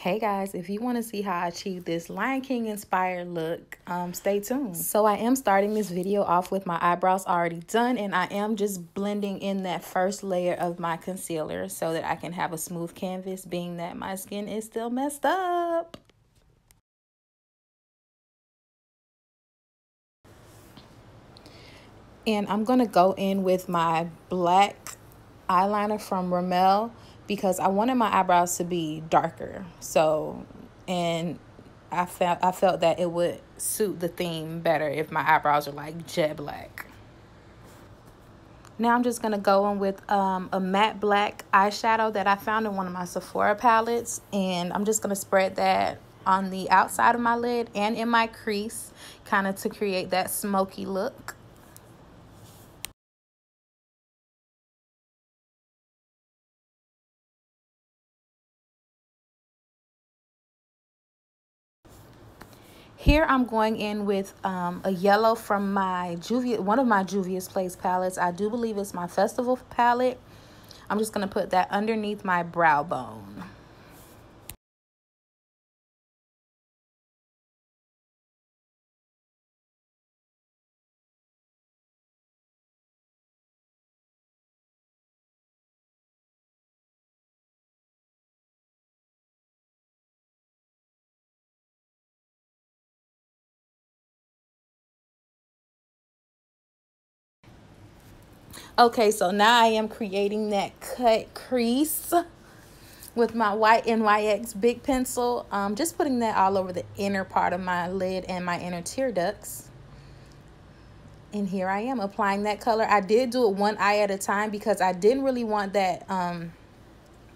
Hey guys, if you want to see how I achieve this Lion King inspired look, stay tuned. So I am starting this video off with my eyebrows already done, and I am just blending in that first layer of my concealer so that I can have a smooth canvas, being that my skin is still messed up. And I'm going to go in with my black eyeliner from REMEL because I wanted my eyebrows to be darker. And I felt that it would suit the theme better if my eyebrows are like jet black. Now I'm just going to go in with a matte black eyeshadow that I found in one of my Sephora palettes. And I'm just going to spread that on the outside of my lid and in my crease, kind of to create that smoky look. Here I'm going in with a yellow from my one of my Juvia's Place palettes. I do believe it's my Festival palette. I'm just going to put that underneath my brow bone. Okay, so now I am creating that cut crease with my white NYX big pencil. Just putting that all over the inner part of my lid and my inner tear ducts. And here I am applying that color. I did do it one eye at a time because I didn't really want that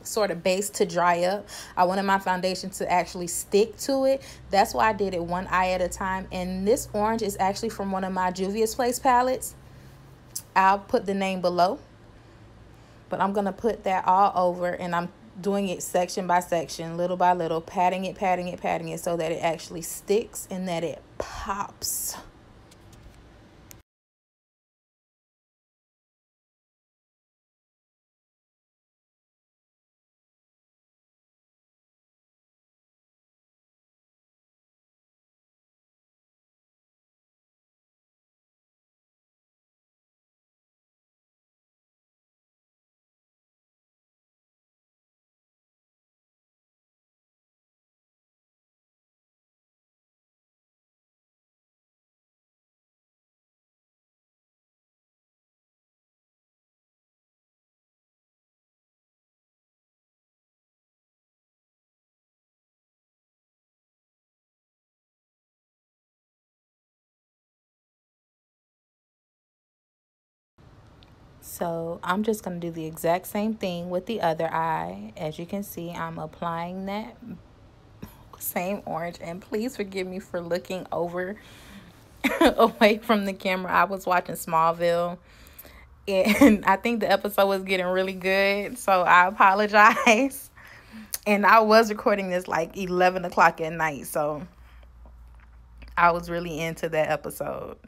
sort of base to dry up. I wanted my foundation to actually stick to it. That's why I did it one eye at a time. And this orange is actually from one of my Juvia's Place palettes. I'll put the name below, but I'm gonna put that all over, and I'm doing it section by section, little by little, patting it so that it actually sticks and that it pops. So I'm just going to do the exact same thing with the other eye. As you can see, I'm applying that same orange, and please forgive me for looking over away from the camera. I was watching Smallville, and I think the episode was getting really good, so I apologize. And I was recording this like 11 o'clock at night, so I was really into that episode.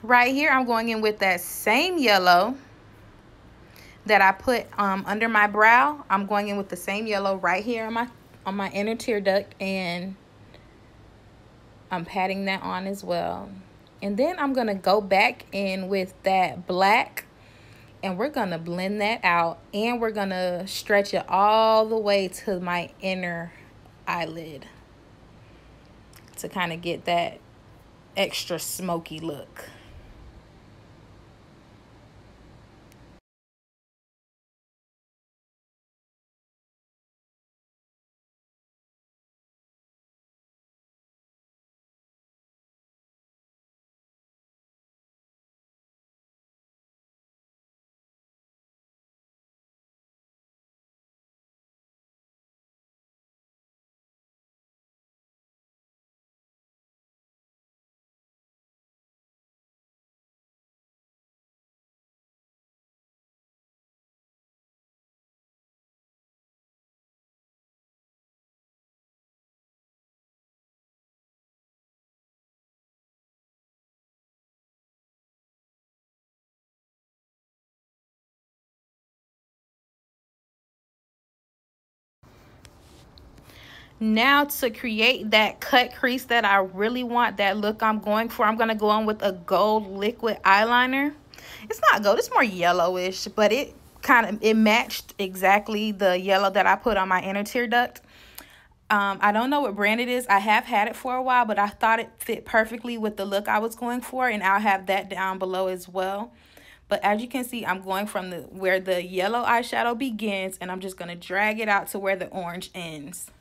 Right here, I'm going in with that same yellow that I put under my brow. I'm going in with the same yellow right here on my inner tear duct, and I'm patting that on as well. And then I'm going to go back in with that black, and we're going to blend that out, and we're going to stretch it all the way to my inner eyelid to kind of get that extra smoky look. Now to create that cut crease that I really want, that look I'm going for, I'm going to go on with a gold liquid eyeliner. It's not gold, it's more yellowish, but it matched exactly the yellow that I put on my inner tear duct. I don't know what brand it is. I have had it for a while, but I thought it fit perfectly with the look I was going for, and I'll have that down below as well. But as you can see, I'm going from where the yellow eyeshadow begins, and I'm just going to drag it out to where the orange ends.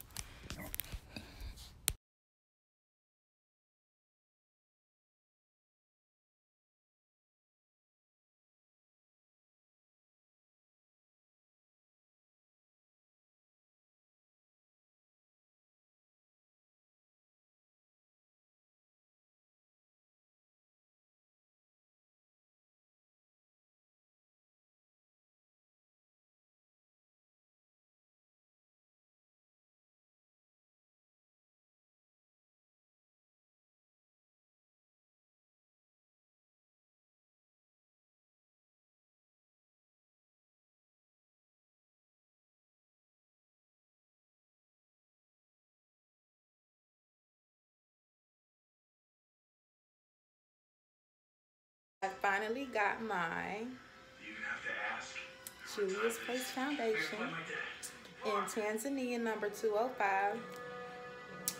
I finally got my JUVIA'S foundation in Tanzania number 205.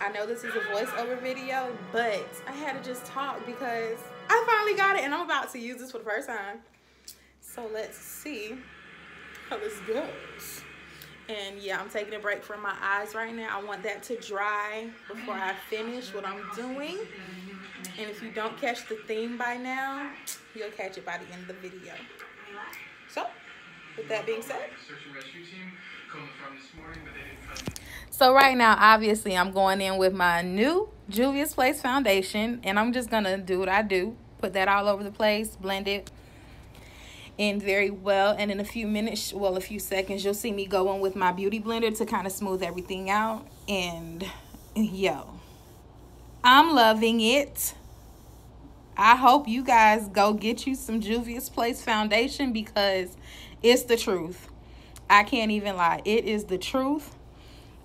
I know this is a voiceover video, but I had to just talk because I finally got it and I'm about to use this for the first time. So let's see how this goes. And yeah, I'm taking a break from my eyes right now. I want that to dry before I finish what I'm doing. And if you don't catch the theme by now, you'll catch it by the end of the video. So, with that being said. So right now, obviously, I'm going in with my new JUVIA'S foundation. And I'm just going to do what I do. Put that all over the place. Blend it in very well. And in a few minutes, well, a few seconds, you'll see me go in with my beauty blender to kind of smooth everything out. And, yo, I'm loving it. I hope you guys go get you some JUVIA'S foundation because it's the truth. I can't even lie. It is the truth.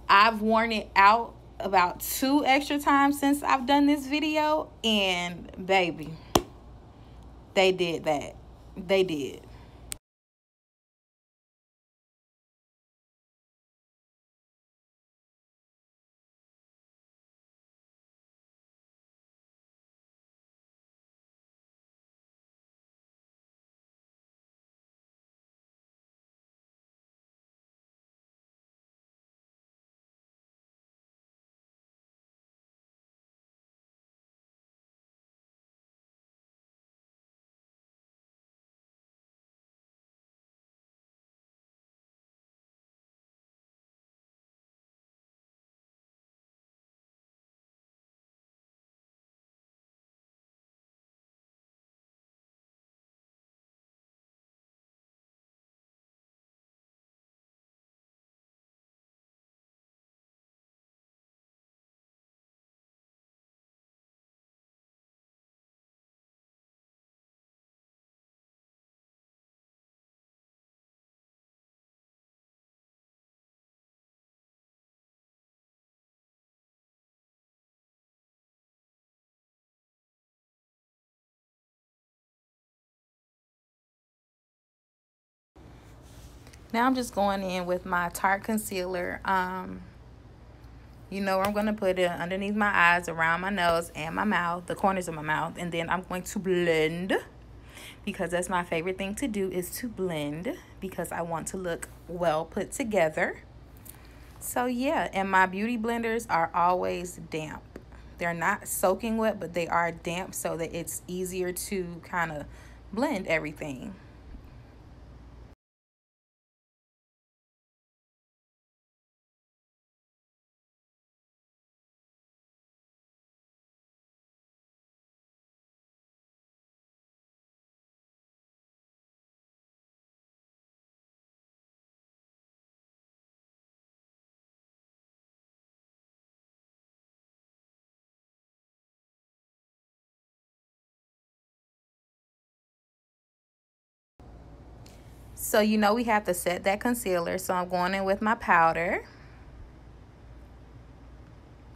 I've worn it out about 2 extra times since I've done this video. And, baby, they did that. They did. Now I'm just going in with my Tarte concealer. You know where I'm going to put it underneath my eyes, around my nose and my mouth, the corners of my mouth. And then I'm going to blend because that's my favorite thing to do, is to blend because I want to look well put together. So yeah, and my beauty blenders are always damp. They're not soaking wet, but they are damp so that it's easier to kind of blend everything. So you know we have to set that concealer. So I'm going in with my powder.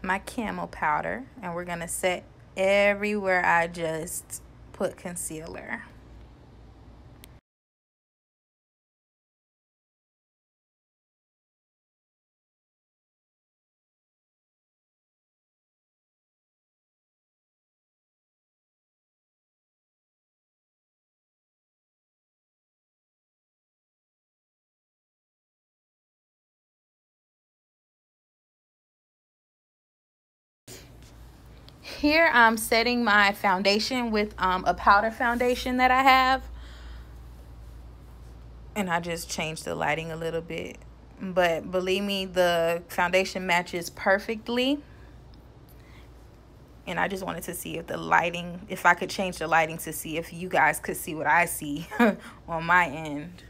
my camel powder, and we're going to set everywhere I just put concealer. Here I'm setting my foundation with a powder foundation that I have. And I just changed the lighting a little bit. But believe me, the foundation matches perfectly. And I just wanted to see if the lighting, if I could change the lighting to see if you guys could see what I see on my end.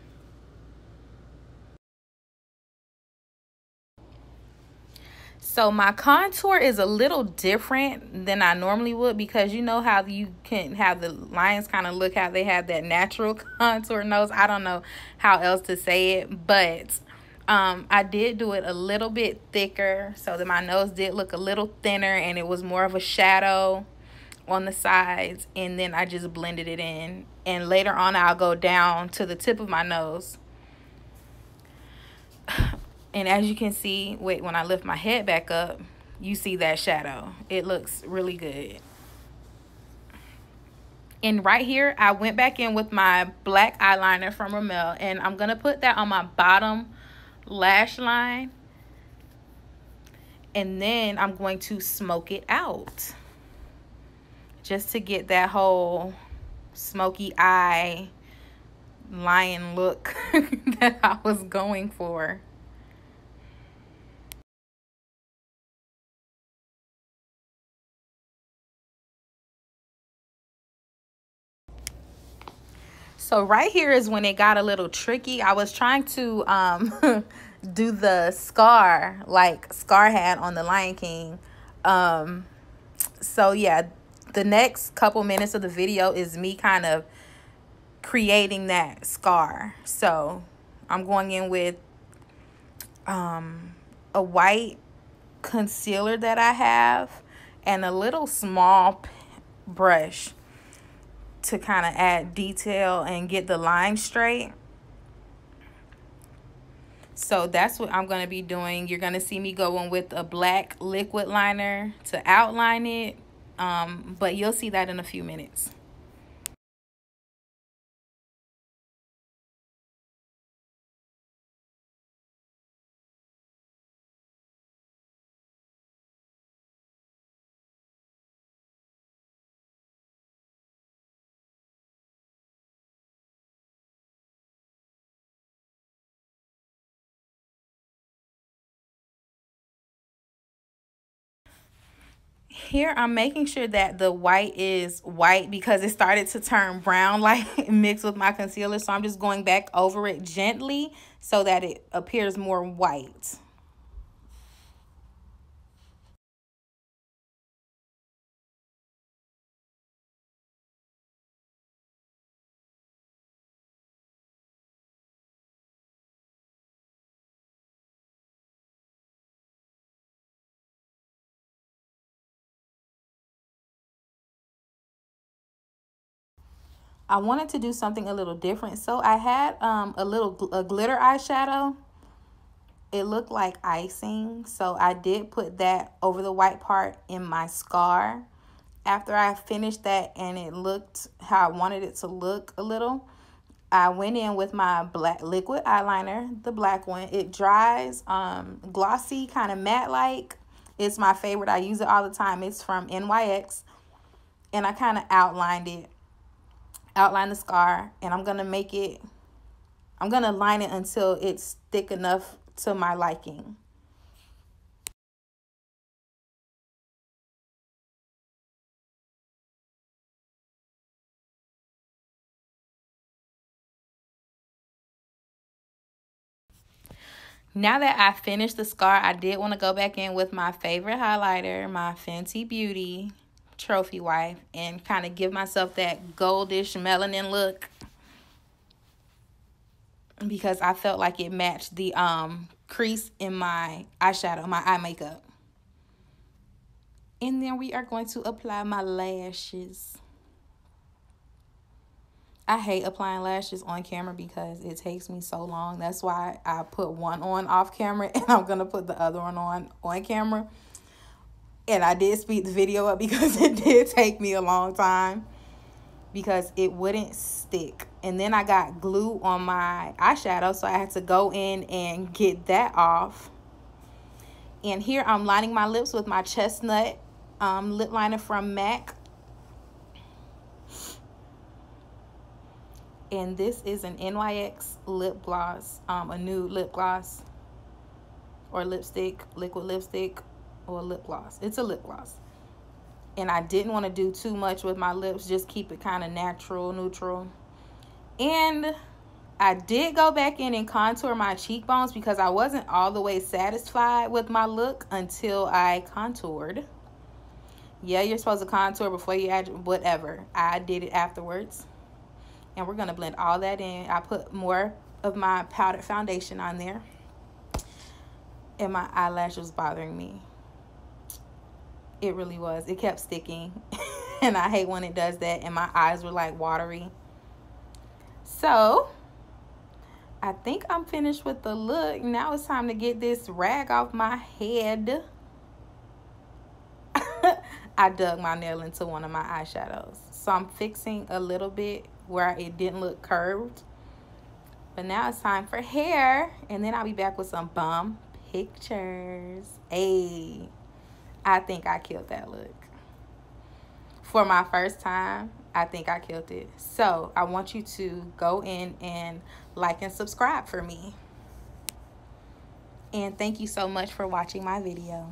So my contour is a little different than I normally would, because you know how you can have the lines kind of look how they have that natural contour nose. I don't know how else to say it, but I did do it a little bit thicker so that my nose did look a little thinner and it was more of a shadow on the sides, and then I just blended it in, and later on I'll go down to the tip of my nose. And as you can see, wait, when I lift my head back up, you see that shadow. It looks really good. And right here, I went back in with my black eyeliner from REMEL, and I'm going to put that on my bottom lash line. And then I'm going to smoke it out, just to get that whole smoky eye lion look that I was going for. So right here is when it got a little tricky. I was trying to do the scar like Scar had on the Lion King. So yeah, the next couple minutes of the video is me kind of creating that scar. So I'm going in with a white concealer that I have and a little small brush to kind of add detail and get the line straight. So that's what I'm going to be doing. You're going to see me go in with a black liquid liner to outline it, but you'll see that in a few minutes. Here I'm making sure that the white is white because it started to turn brown like mixed with my concealer. So I'm just going back over it gently so that it appears more white. I wanted to do something a little different. So I had a glitter eyeshadow. It looked like icing. So I did put that over the white part in my scar. After I finished that and it looked how I wanted it to look a little, I went in with my black liquid eyeliner, the black one. It dries glossy, kind of matte-like. It's my favorite. I use it all the time. It's from NYX. And I kind of outlined the scar, and I'm going to line it until it's thick enough to my liking. Now that I finished the scar, I did want to go back in with my favorite highlighter, my Fenty Beauty Trophy Wife, and kind of give myself that goldish melanin look, because I felt like it matched the crease in my eyeshadow, my eye makeup. And then we are going to apply my lashes. I hate applying lashes on camera because it takes me so long. That's why I put one on off camera and I'm going to put the other one on camera. And I did speed the video up because it did take me a long time because it wouldn't stick. And then I got glue on my eyeshadow, so I had to go in and get that off. And here I'm lining my lips with my Chestnut lip liner from MAC. And this is an NYX lip gloss, a nude lip gloss or lipstick, liquid lipstick or lip gloss. It's a lip gloss. And I didn't want to do too much with my lips, just keep it kind of natural, neutral. And I did go back in and contour my cheekbones because I wasn't all the way satisfied with my look until I contoured. Yeah, you're supposed to contour before you add whatever. I did it afterwards. And we're going to blend all that in. I put more of my powdered foundation on there. And my eyelash was bothering me. It really was. It kept sticking. And I hate when it does that. And my eyes were like watery. So I think I'm finished with the look. Now it's time to get this rag off my head. I dug my nail into one of my eyeshadows. So I'm fixing a little bit where it didn't look curved. But now it's time for hair. And then I'll be back with some bomb pictures. Hey, I think I killed that look. For my first time, I think I killed it. So I want you to go in and like and subscribe for me. And thank you so much for watching my video.